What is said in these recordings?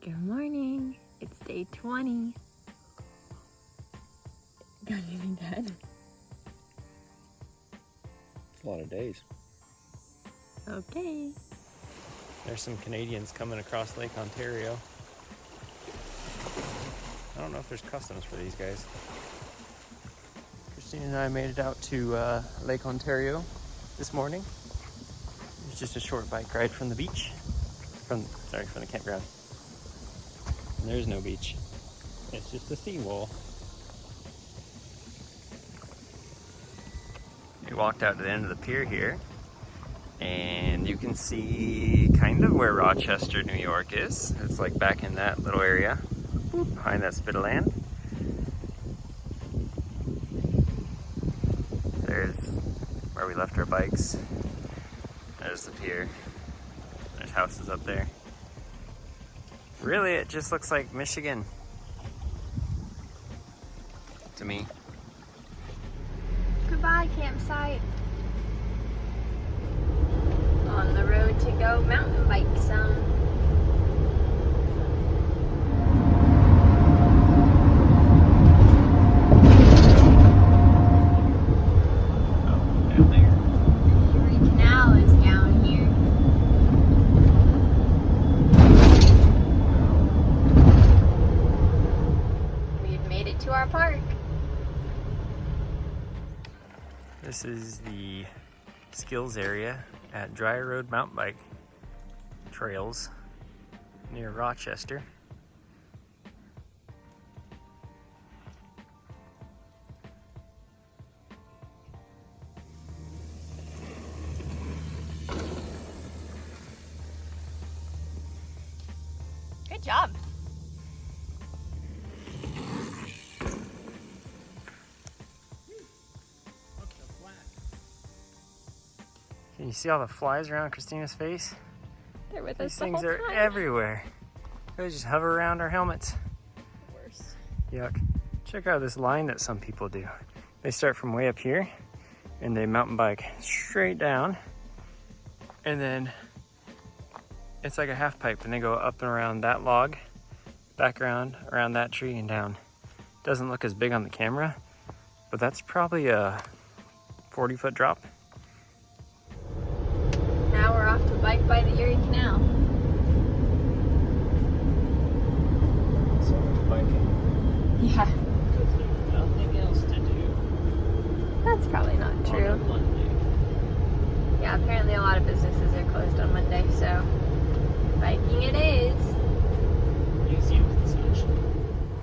Good morning. It's day 20. Got anything to add? It's a lot of days. Okay. There's some Canadians coming across Lake Ontario. I don't know if there's customs for these guys. Christine and I made it out to Lake Ontario this morning. It's just a short bike ride from the beach. From the campground. And there's no beach. It's just a seawall. We walked out to the end of the pier here, and you can see kind of where Rochester, New York is. It's like back in that little area, behind that spit of land. There's where we left our bikes. There's the pier. There's houses up there. Really, it just looks like Michigan to me. Goodbye, campsite. On the road to go mountain bike some. Down there. Erie Canal is down here. We've made it to our park. This is the skills area at Dry Road Mountain Bike Trails near Rochester. Good job. Can you see all the flies around Christina's face? They're with These us the things whole are time. everywhere. They just hover around our helmets. Worse. Yuck. Check out this line that some people do. They start from way up here and they mountain bike straight down, and then it's like a half pipe and they go up and around that log, back around that tree and down. Doesn't look as big on the camera, but that's probably a 40-foot drop. Now we're off to bike by the Erie Canal. So much biking. Yeah, Because there's nothing else to do. that's probably not On a true. Monday. Yeah, apparently a lot of businesses are closed on Monday, so biking it is. Museums and such.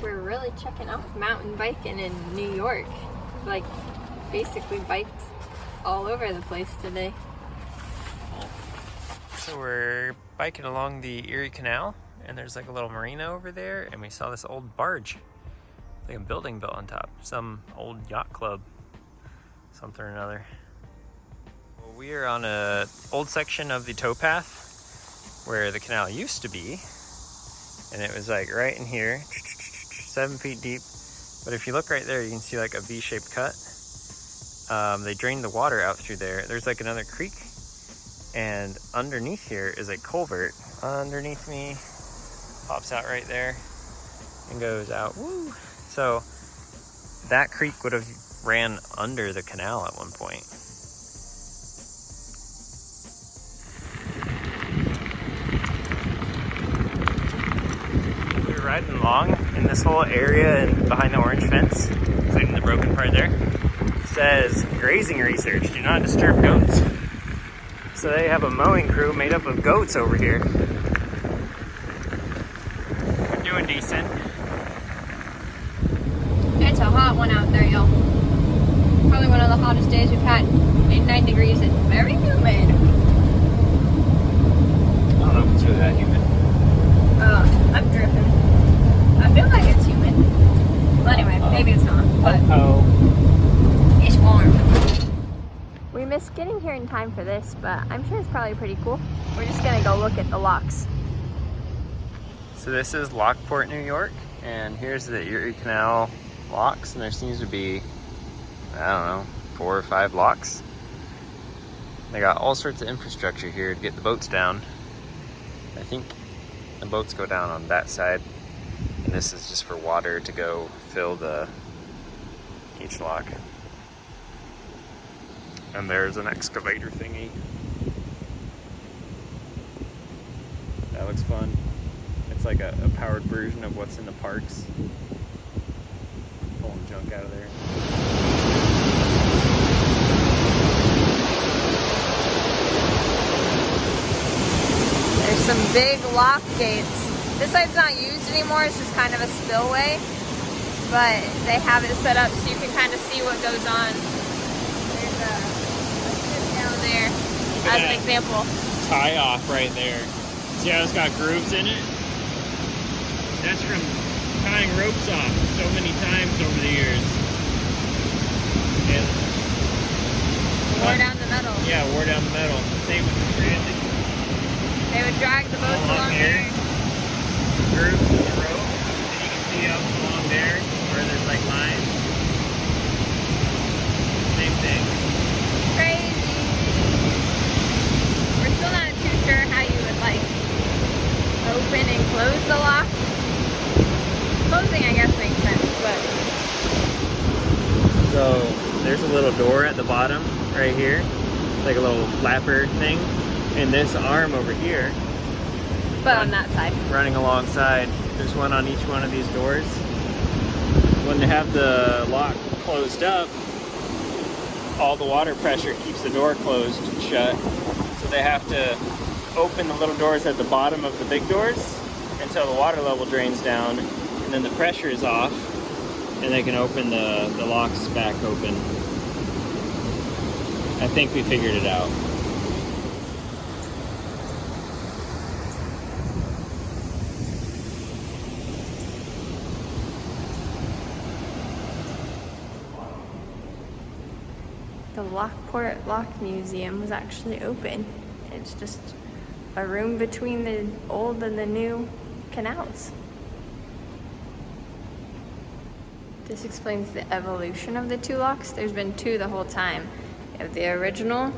We're really checking out mountain biking in New York. Like, basically biked all over the place today. So we're biking along the Erie Canal, and there's like a little marina over there, and we saw this old barge, like a building built on top, some old yacht club, something or another. Well, we are on a old section of the towpath where the canal used to be, and it was like right in here, 7 feet deep. But if you look right there, you can see like a V-shaped cut. They drained the water out through there. There's like another creek. And underneath here is a culvert. Underneath me, pops out right there and goes out. Woo! So that creek would have ran under the canal at one point. We were riding along in this whole area and behind the orange fence, including the broken part there. It says grazing research, do not disturb goats. So they have a mowing crew made up of goats over here. We're doing decent. It's a hot one out there, y'all. Probably one of the hottest days we've had. 89 degrees and very humid. I don't know if it's really that humid. I'm dripping. I feel like it's humid. Well, anyway, maybe it's not, but it's warm. We missed getting here in time for this, but I'm sure it's probably pretty cool. We're just gonna go look at the locks. So this is Lockport, New York, and here's the Erie Canal locks, and there seems to be, I don't know, 4 or 5 locks. They got all sorts of infrastructure here to get the boats down. I think The boats go down on that side, and this is just for water to go fill each lock. And there's an excavator thingy. That looks fun. It's like a powered version of what's in the parks. Pulling junk out of there. There's some big lock gates. This side's not used anymore, it's just kind of a spillway. But they have it set up so you can kind of see what goes on. There's a ship down there as an example. Tie off right there. See how it's got grooves in it? That's from tying ropes off so many times over the years. And Wore down the metal. yeah, wore down the metal. Same with the transit. They would drag the boats along here. there. Grooves in the rope. And you can see up along there where there's like lines. Same thing. Crazy. We're still not too sure how you would like open and close the lock. Closing, I guess, makes sense, but So there's a little door at the bottom right here. It's like a little flapper thing. And this arm over here, on that side. running alongside, there's one on each one of these doors. When they have the lock closed up, all the water pressure keeps the door closed shut. So they have to open the little doors at the bottom of the big doors until the water level drains down, and then the pressure is off, and they can open the locks back open. I think we figured it out. The Lockport Lock Museum was actually open. It's just a room between the old and the new canals. This explains the evolution of the two locks. There's been two the whole time. You have the original,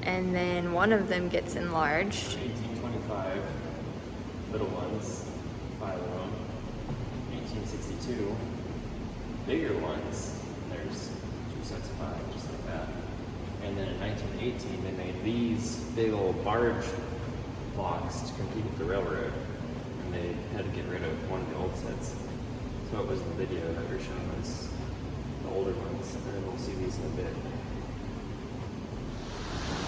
and then one of them gets enlarged. 1825, little ones, 5 of them. 1862, bigger ones, there's 2 sets of 5, just like that. And then in 1918, they made these big old barge locks to compete with the railroad. And they had to get rid of one of the old sets. So it was the video that they're showing us, the older ones, and then we'll see these in a bit.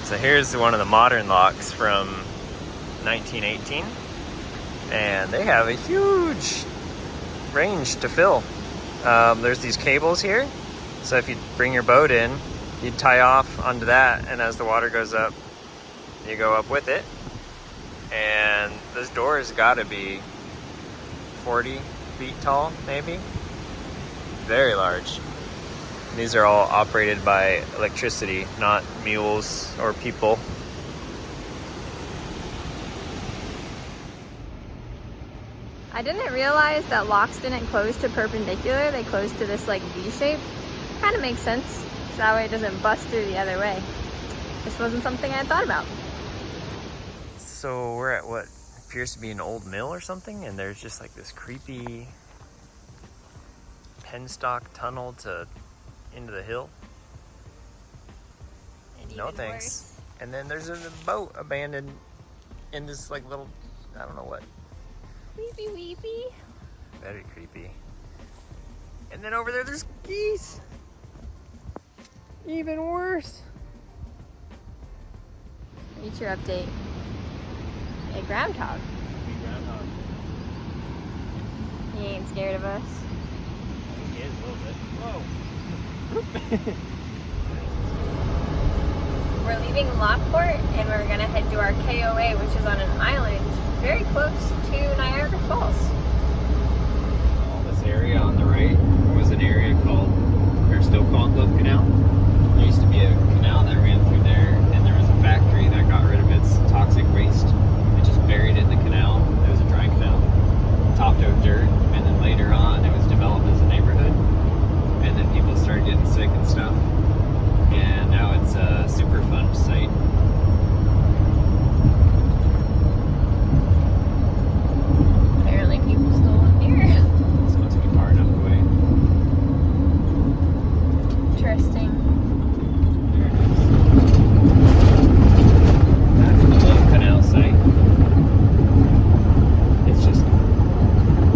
So here's one of the modern locks from 1918. And they have a huge range to fill. There's these cables here. So if you bring your boat in, you tie off onto that, and as the water goes up, you go up with it. And this door has got to be 40 feet tall, maybe. Very large. These are all operated by electricity, not mules or people. I didn't realize that locks didn't close to perpendicular. They close to this like V shape. Kind of makes sense. So that way it doesn't bust through the other way. This wasn't something I had thought about. So we're at what appears to be an old mill or something, and there's just like this creepy penstock tunnel into the hill. No thanks. Worse. And then there's a boat abandoned in this like little, I don't know what. Weepy weepy. Very creepy. And then over there's geese. Even worse. Nature update. A groundhog. Groundhog. He ain't scared of us. He is a little bit. Whoa. We're leaving Lockport and we're gonna head to our KOA, which is on an island very close to Niagara Falls. All this area on the right was an area called, or still called, Love Canal. There used to be a canal that ran through there, and there was a factory that got rid of its toxic waste. It just buried it in the canal. It was a dry canal, topped out dirt, and then later on it was developed as a neighborhood, and then people started getting sick and stuff, and now it's a super fun site.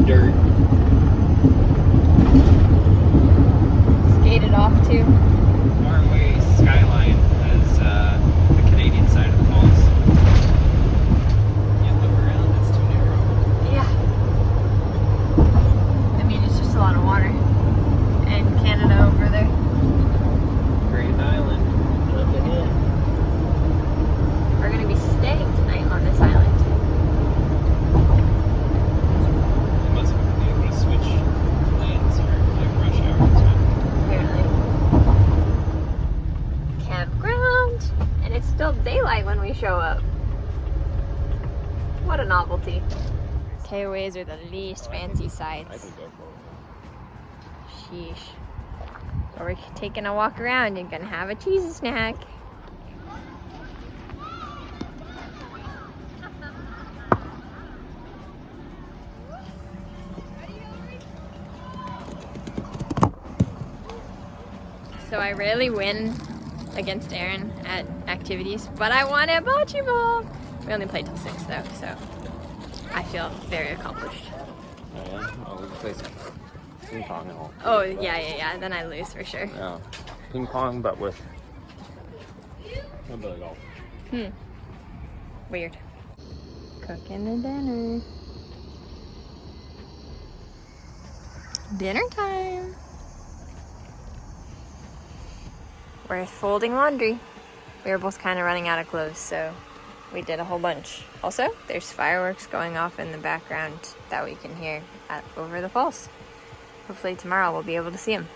dirt. Skated off too. Far away skyline is the Canadian side of the falls. You look around, it's too narrow. Yeah. I mean, it's just a lot of water. And Canada over there. Great Island, up ahead. We're going to be staying tonight on this island. You must be able to switch lanes for like rush hour time. Apparently. Campground. And it's still daylight when we show up. What a novelty. Takeaways are the least fancy sides. I could go for it. Sheesh. So we're taking a walk around and gonna have a cheesy snack. So I rarely win against Aaron at activities, but I won at bocce ball. We only played till 6 though, so I feel very accomplished. Oh, yeah? Oh, we can play some ping pong and all. Oh, yeah. Then I lose for sure. Yeah. Ping pong, but with a bit of golf. Weird. Cooking the dinner. Dinner time. We're folding laundry. We were both kind of running out of clothes, so we did a whole bunch. Also, there's fireworks going off in the background that we can hear over the falls. Hopefully tomorrow we'll be able to see them.